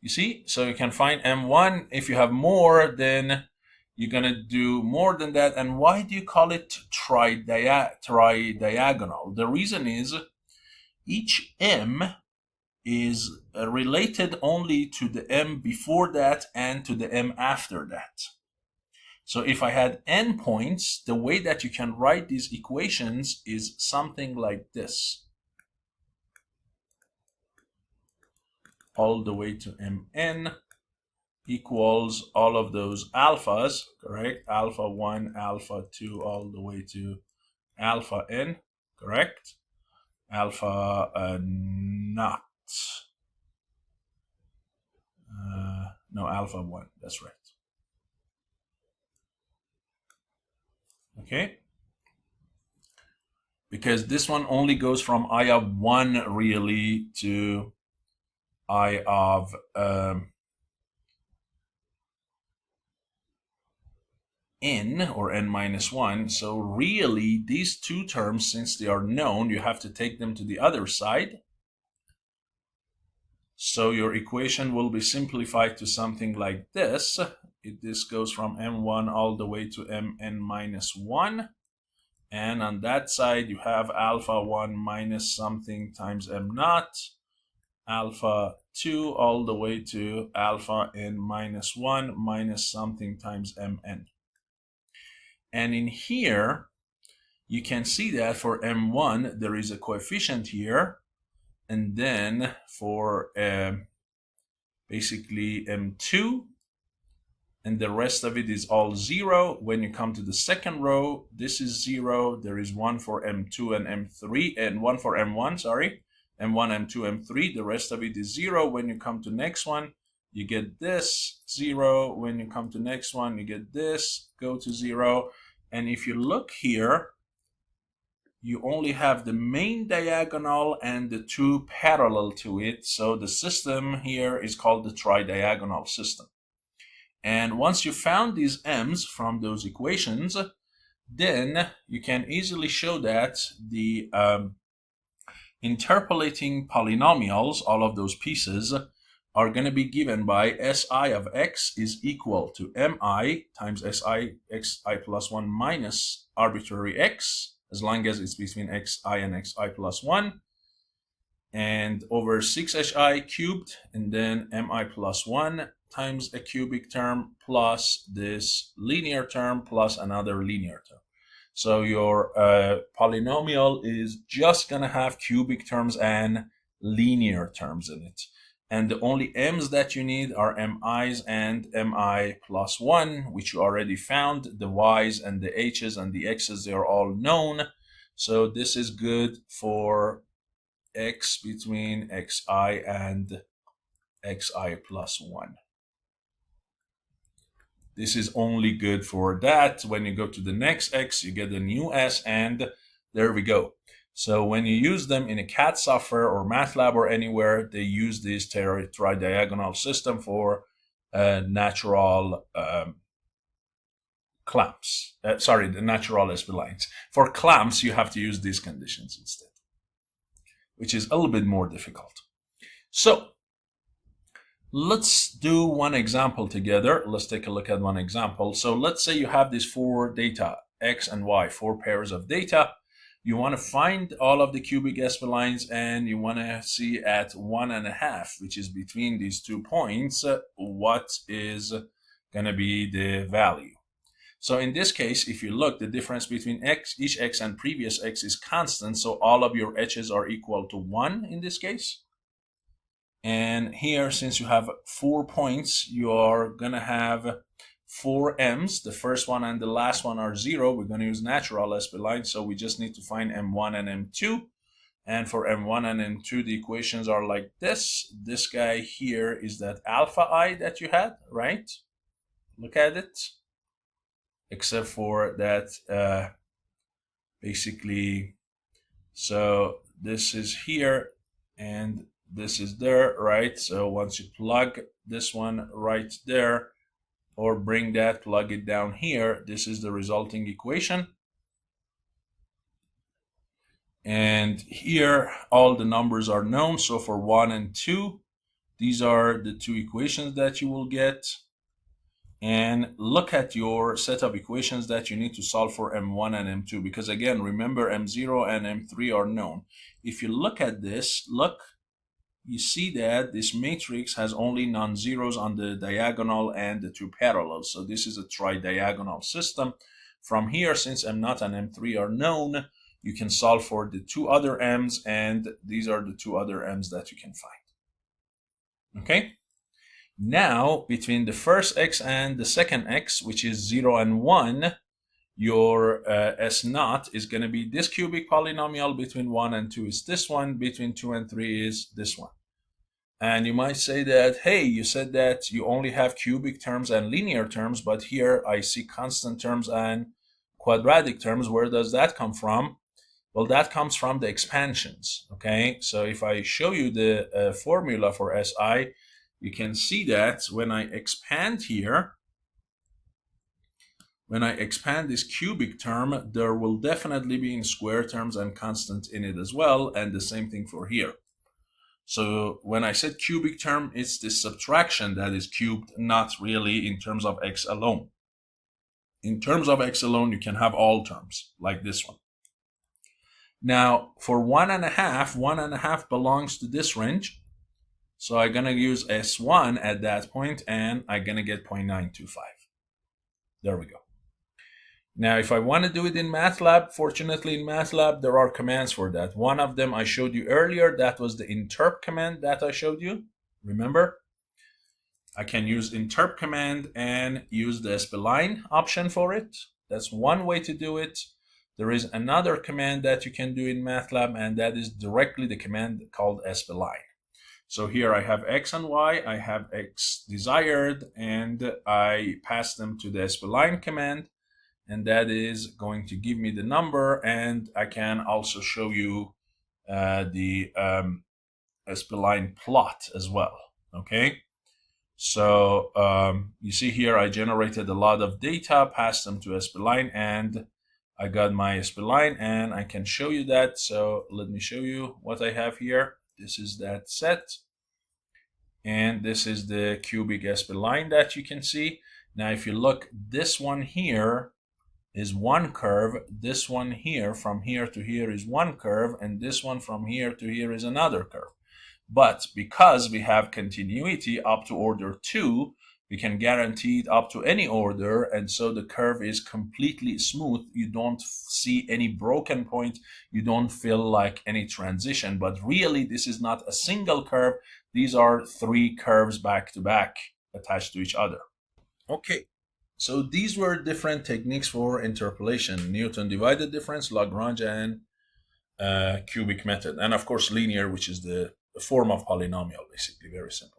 You see? So you can find M1. If you have more, then you're going to do more than that. And why do you call it tridiagonal? The reason is each M is related only to the M before that and to the M after that. So if I had n points, the way that you can write these equations is something like this. All the way to Mn equals all of those alphas, correct? Alpha 1, alpha 2, all the way to alpha n, correct? Alpha not. No, alpha 1, that's right. Okay? Because this one only goes from I of 1 really to I of n or n minus 1. So really these two terms, since they are known, you have to take them to the other side. So your equation will be simplified to something like this. This goes from m1 all the way to mn minus 1. And on that side, you have alpha 1 minus something times m0, alpha 2 all the way to alpha n minus 1 minus something times mn. And in here, you can see that for m1, there is a coefficient here. And then for basically m2, and the rest of it is all 0. When you come to the second row, this is 0. There is 1 for m2 and m3, and 1 for m1, sorry. m1, m2, m3. The rest of it is 0. When you come to next one, you get this, 0. When you come to next one, you get this, go to 0. And if you look here, you only have the main diagonal and the two parallel to it. So the system here is called the tridiagonal system. And once you found these m's from those equations, then you can easily show that the interpolating polynomials, all of those pieces, are going to be given by Si of x is equal to mi times Si xi plus 1 minus arbitrary x, as long as it's between xi and xi plus 1, and over 6hi cubed, and then mi plus 1 times a cubic term plus this linear term plus another linear term. So your polynomial is just going to have cubic terms and linear terms in it. And the only m's that you need are mi's and mi plus 1, which you already found. The y's and the h's and the x's, they are all known. So this is good for x between xi and xi plus 1. This is only good for that. When you go to the next x, you get a new s, and there we go. So when you use them in a CAD software or MATLAB or anywhere, they use this tridiagonal system for natural clamps. The natural splines. For clamps, you have to use these conditions instead, which is a little bit more difficult. So let's do one example together. Let's take a look at one example. So let's say you have these 4 data, x and y, 4 pairs of data. You want to find all of the cubic splines, and you want to see at 1.5, which is between these 2 points, what is going to be the value. So in this case, if you look, the difference between each x and previous x is constant. So all of your h's are equal to 1 in this case. And here, since you have 4 points, you are going to have 4 m's. The first one and the last one are 0. We're going to use natural spline, so we just need to find m1 and m2. And for m1 and m2, the equations are like this. This guy here is that alpha I that you had, right? Look at it. Except for that, basically, so this is here and this is there, right? So once you plug this one right there, or bring that, plug it down here, this is the resulting equation. And here, all the numbers are known. So for 1 and 2, these are the two equations that you will get. And look at your set of equations that you need to solve for m1 and m2. Because again, remember m0 and m3 are known. If you look at this, look, you see that this matrix has only non-zeros on the diagonal and the two parallels. So this is a tri-diagonal system. From here, since m0 and m3 are known, you can solve for the two other m's, and these are the two other m's that you can find. Okay? Now, between the first x and the second x, which is 0 and 1, your S0 is going to be this cubic polynomial. Between 1 and 2 is this one. Between 2 and 3 is this one. And you might say that, hey, you said that you only have cubic terms and linear terms, but here I see constant terms and quadratic terms. Where does that come from? Well, that comes from the expansions, okay? So if I show you the formula for SI, you can see that when I expand here, when I expand this cubic term, there will definitely be in square terms and constant in it as well, and the same thing for here. So when I said cubic term, it's the subtraction that is cubed, not really in terms of x alone. In terms of x alone, you can have all terms, like this one. Now, for 1.5, 1.5 belongs to this range. So I'm going to use S1 at that point, and I'm going to get 0.925. There we go. Now, if I want to do it in MATLAB, fortunately in MATLAB, there are commands for that. One of them I showed you earlier. That was the interp command that I showed you. Remember? I can use interp command and use the spline option for it. That's one way to do it. There is another command that you can do in MATLAB, and that is directly the command called spline. So here I have x and y, I have x desired, and I pass them to the spline command, and that is going to give me the number, and I can also show you the spline plot as well, okay? So you see here I generated a lot of data, passed them to spline, and I got my spline, and I can show you that. So let me show you what I have here. This is that set, and this is the cubic spline that you can see. Now, if you look, this one here is one curve. This one here from here to here is one curve, and this one from here to here is another curve. But because we have continuity up to order 2, we can guarantee it up to any order, and so the curve is completely smooth. You don't see any broken point. You don't feel like any transition. But really, this is not a single curve. These are 3 curves back to back attached to each other. Okay, so these were different techniques for interpolation: Newton divided difference, Lagrange, and cubic method, and of course linear, which is the form of polynomial, basically. Very simple.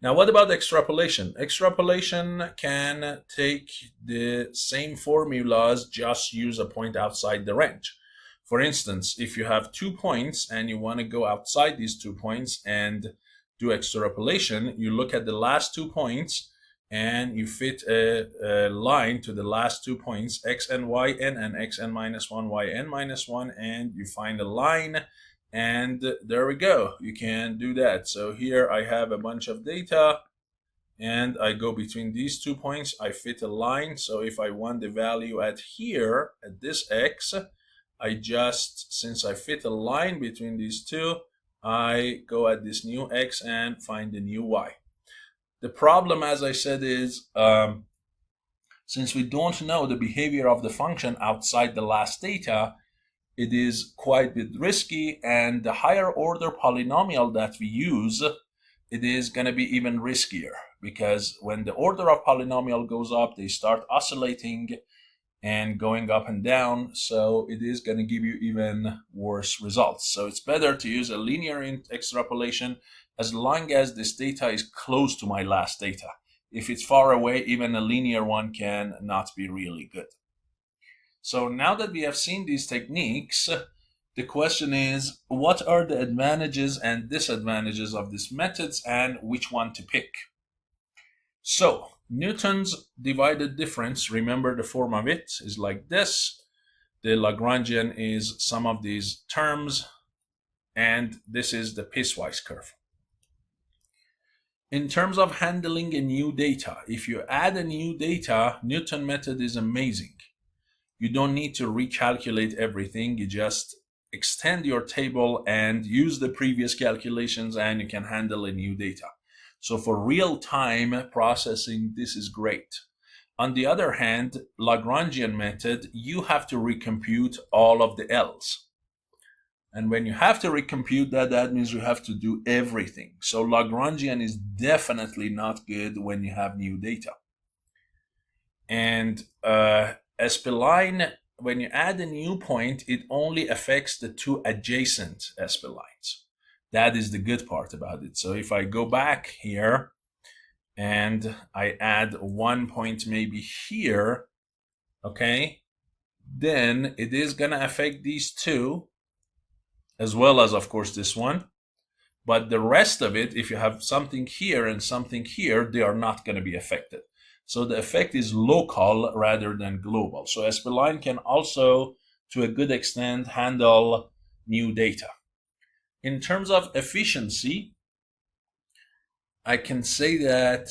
Now, what about extrapolation? Extrapolation can take the same formulas, just use a point outside the range. For instance, if you have 2 points and you want to go outside these 2 points and do extrapolation, you look at the last 2 points and you fit a line to the last 2 points, xn, yn, and xn minus 1, yn minus 1, and you find a line. And there we go. You can do that. So here I have a bunch of data, and I go between these 2 points. I fit a line. So if I want the value at here, at this x, I just, since I fit a line between these two, I go at this new x and find the new y. The problem, as I said, is since we don't know the behavior of the function outside the last data, it is quite a bit risky, and the higher order polynomial that we use, it is going to be even riskier. because when the order of polynomial goes up, they start oscillating and going up and down. So it is going to give you even worse results. So it's better to use a linear extrapolation as long as this data is close to my last data. If it's far away, even a linear one can not be really good. So now that we have seen these techniques, the question is, what are the advantages and disadvantages of these methods and which one to pick? So Newton's divided difference, remember the form of it is like this. The Lagrangian is some of these terms, and this is the piecewise curve. In terms of handling a new data, if you add a new data, Newton method is amazing. You don't need to recalculate everything. You just extend your table and use the previous calculations, and you can handle a new data. So for real-time processing, this is great. On the other hand, Lagrangian method, you have to recompute all of the L's. And when you have to recompute that, that means you have to do everything. So Lagrangian is definitely not good when you have new data. And Spline, when you add a new point, it only affects the two adjacent splines. That is the good part about it. So if I go back here and I add 1 point maybe here, okay, then it is going to affect these two, as well as, of course, this one. But the rest of it, if you have something here and something here, they are not going to be affected. So the effect is local rather than global. So Spline can also, to a good extent, handle new data. In terms of efficiency, I can say that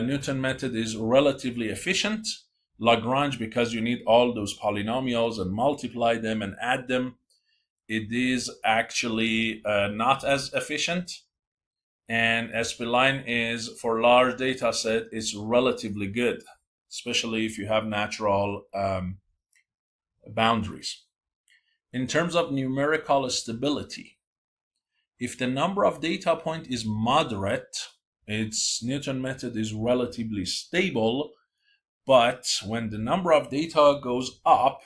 Newton method is relatively efficient. Lagrange, because you need all those polynomials and multiply them and add them, it is actually not as efficient. And Spline is, for large data set, it's relatively good, especially if you have natural boundaries. In terms of numerical stability, if the number of data point is moderate, its Newton method is relatively stable. But when the number of data goes up,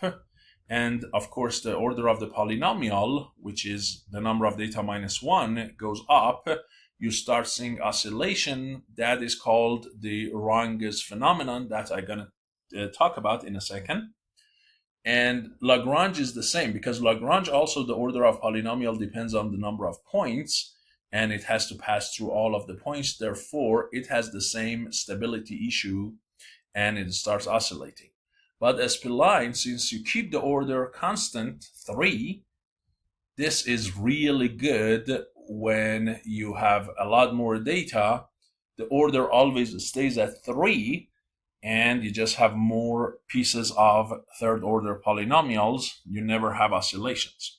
and of course the order of the polynomial, which is the number of data minus 1, goes up, you start seeing oscillation. That is called the Runge phenomenon that I'm going to talk about in a second. And Lagrange is the same, because Lagrange also, the order of polynomial depends on the number of points, and it has to pass through all of the points. Therefore, it has the same stability issue, and it starts oscillating. But Spline, since you keep the order constant, 3, this is really good when you have a lot more data. The order always stays at 3, and you just have more pieces of third order polynomials. You never have oscillations.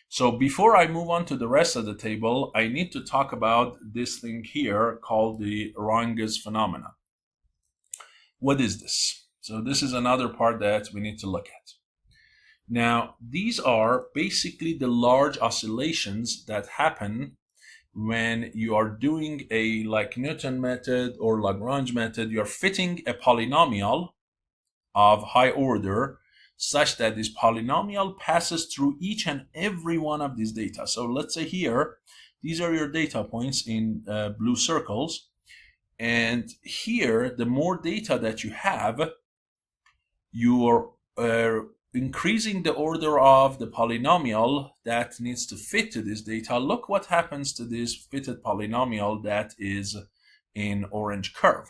So before I move on to the rest of the table, I need to talk about this thing here called the Runge phenomenon. What is this? So this is another part that we need to look at. Now, these are basically the large oscillations that happen when you are doing a, like Newton method or Lagrange method, you're fitting a polynomial of high order such that this polynomial passes through each and every one of these data. So let's say here, these are your data points in blue circles. And here, the more data that you have, you're increasing the order of the polynomial that needs to fit to this data. Look what happens to this fitted polynomial that is in orange curve.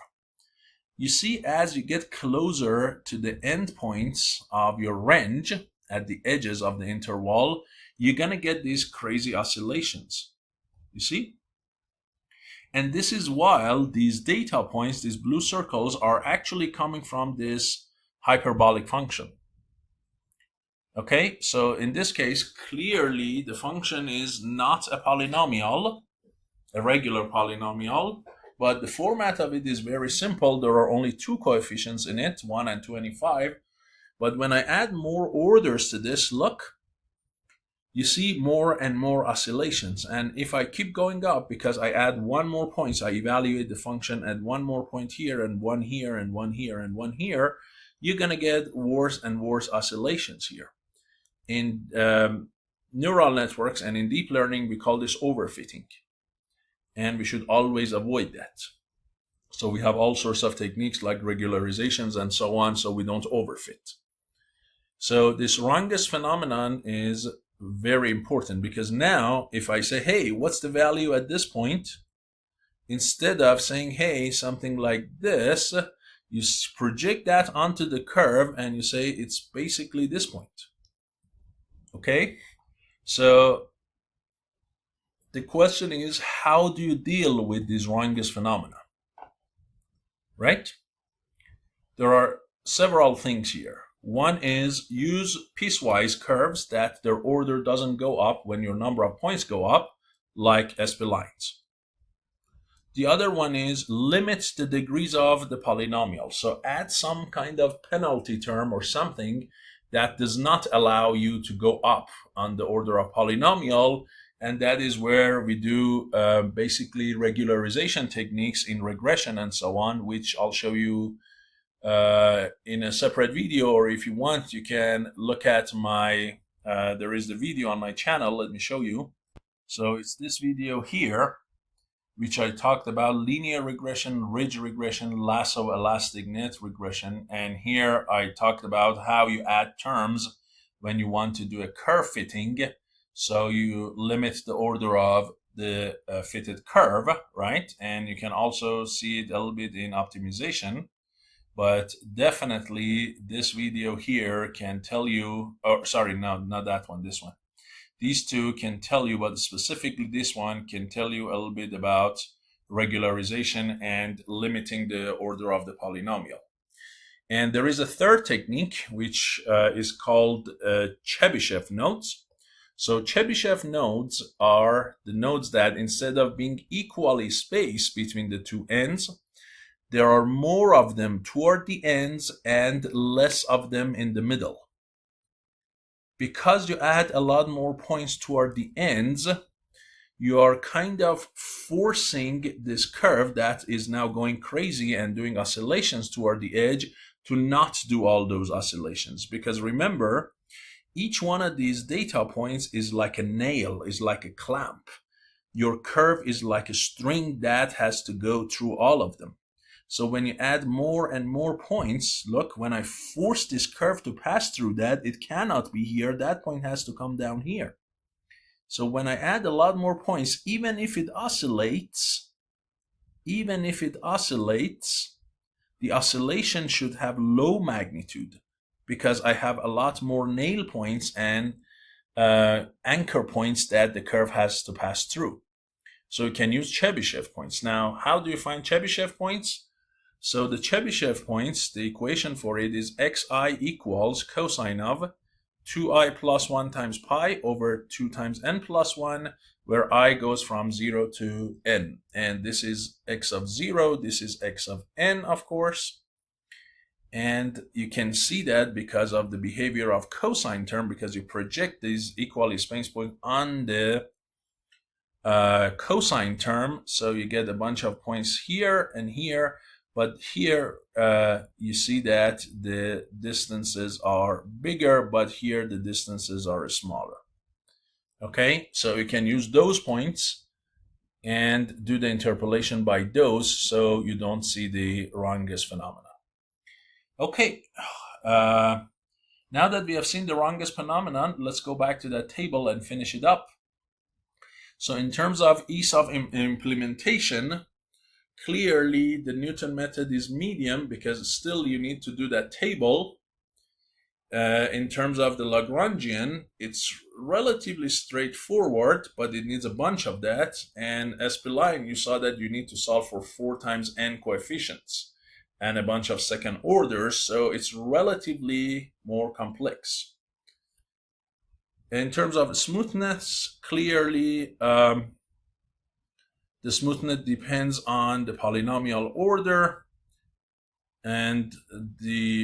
You see, as you get closer to the endpoints of your range at the edges of the interval, you're going to get these crazy oscillations. You see? And this is while these data points, these blue circles, are actually coming from this hyperbolic function. Okay, so in this case, clearly the function is not a polynomial, a regular polynomial, but the format of it is very simple. There are only 2 coefficients in it, 1 and 25. But when I add more orders to this, look, you see more and more oscillations. And if I keep going up, because I add one more point, so I evaluate the function at one more point here and one here and one here and one here, you're going to get worse and worse oscillations here. In neural networks and in deep learning, we call this overfitting. And we should always avoid that. So we have all sorts of techniques like regularizations and so on, so we don't overfit. So this Runge phenomenon is very important, because now if I say, hey, what's the value at this point? Instead of saying, hey, something like this, you project that onto the curve and you say it's basically this point. Okay? So the question is, how do you deal with this Runge phenomena? Right? There are several things here. One is use piecewise curves that their order doesn't go up when your number of points go up, like splines. The other one is limit the degrees of the polynomial. So add some kind of penalty term or something that does not allow you to go up on the order of polynomial. And that is where we do basically regularization techniques in regression and so on, which I'll show you in a separate video, or if you want, you can look at my, there is the video on my channel. Let me show you. So it's this video here, which I talked about linear regression, ridge regression, lasso elastic net regression. And here I talked about how you add terms when you want to do a curve fitting. So you limit the order of the fitted curve, right? And you can also see it a little bit in optimization. But definitely this video here can tell you, or sorry, no, not that one, this one. These two can tell you, but specifically this one can tell you a little bit about regularization and limiting the order of the polynomial. And there is a third technique, which is called Chebyshev nodes. So Chebyshev nodes are the nodes that instead of being equally spaced between the two ends, there are more of them toward the ends and less of them in the middle. Because you add a lot more points toward the ends, you are kind of forcing this curve that is now going crazy and doing oscillations toward the edge to not do all those oscillations. Because remember, each one of these data points is like a nail, is like a clamp. Your curve is like a string that has to go through all of them. So when you add more and more points, look, when I force this curve to pass through that, it cannot be here. That point has to come down here. So when I add a lot more points, even if it oscillates, the oscillation should have low magnitude, because I have a lot more nail points and anchor points that the curve has to pass through. So you can use Chebyshev points. Now, how do you find Chebyshev points? So the Chebyshev points, the equation for it is xi equals cosine of 2i plus 1 times pi over 2 times n plus 1, where I goes from 0 to n. And this is x of 0, this is x of n, of course. And you can see that because of the behavior of cosine term, because you project these equally spaced points on the cosine term. So you get a bunch of points here and here. But here you see that the distances are bigger, but here the distances are smaller. Okay, so you can use those points and do the interpolation by those, so you don't see the Runge phenomena. Okay, now that we have seen the Runge phenomenon, let's go back to that table and finish it up. So in terms of ease of implementation, clearly the Newton method is medium, because still you need to do that table. In terms of the Lagrangian, it's relatively straightforward, but it needs a bunch of that. And Spline, you saw that you need to solve for 4 times n coefficients and a bunch of second orders, so it's relatively more complex. In terms of smoothness, clearly the smoothness depends on the polynomial order. And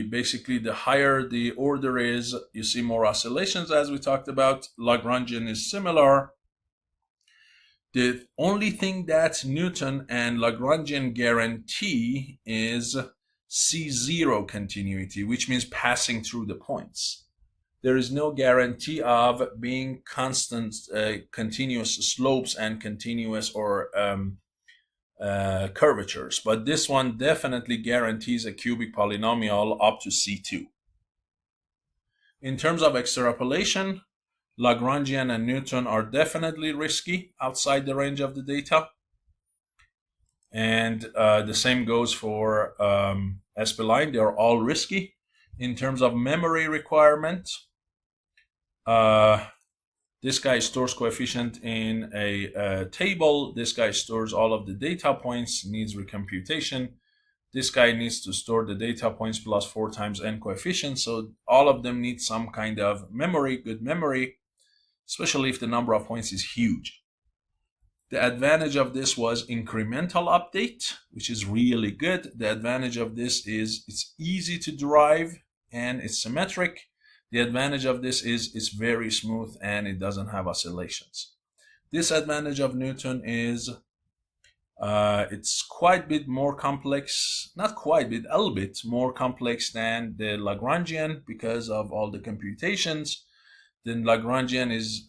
basically the higher the order is, you see more oscillations, as we talked about. Lagrangian is similar. The only thing that Newton and Lagrangian guarantee is C0 continuity, which means passing through the points. There is no guarantee of being constant, continuous slopes and continuous or curvatures, but this one definitely guarantees a cubic polynomial up to C2. In terms of extrapolation, Lagrangian and Newton are definitely risky outside the range of the data. And the same goes for Spline. They are all risky. In terms of memory requirement, this guy stores coefficient in a table. This guy stores all of the data points, needs recomputation. This guy needs to store the data points plus 4 times n coefficient. So all of them need some kind of memory, good memory, especially if the number of points is huge. The advantage of this was incremental update, which is really good. The advantage of this is it's easy to derive and it's symmetric. The advantage of this is it's very smooth and it doesn't have oscillations. Disadvantage of Newton is it's quite a bit more complex, not quite a bit, a little bit more complex than the Lagrangian because of all the computations. Then Lagrangian is,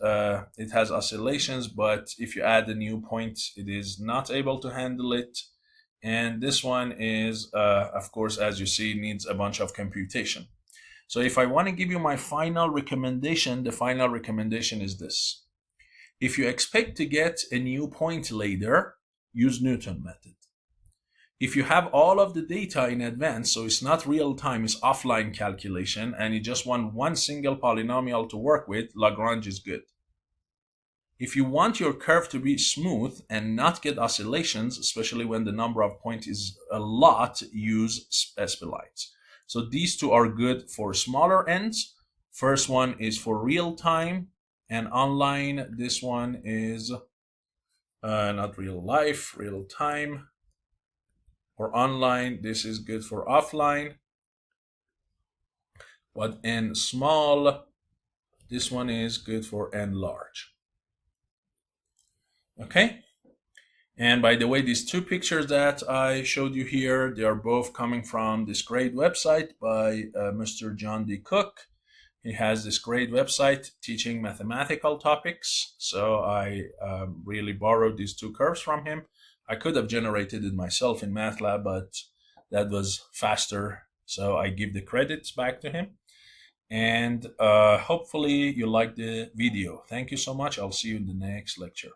it has oscillations, but if you add a new point, it is not able to handle it. And this one is, of course, as you see, needs a bunch of computation. So if I want to give you my final recommendation, the final recommendation is this. If you expect to get a new point later, use Newton method. If you have all of the data in advance, so it's not real time, it's offline calculation, and you just want one single polynomial to work with, Lagrange is good. If you want your curve to be smooth and not get oscillations, especially when the number of points is a lot, use Spline. So these two are good for smaller ends. First one is for real time, and online, this one is not real life, real time. For online, this is good for offline. But n small, this one is good for n large. Okay? And by the way, these two pictures that I showed you here, they are both coming from this great website by Mr. John D. Cook. He has this great website teaching mathematical topics. So I really borrowed these two curves from him. I could have generated it myself in MATLAB, but that was faster. So I give the credits back to him. And hopefully you like the video. Thank you so much. I'll see you in the next lecture.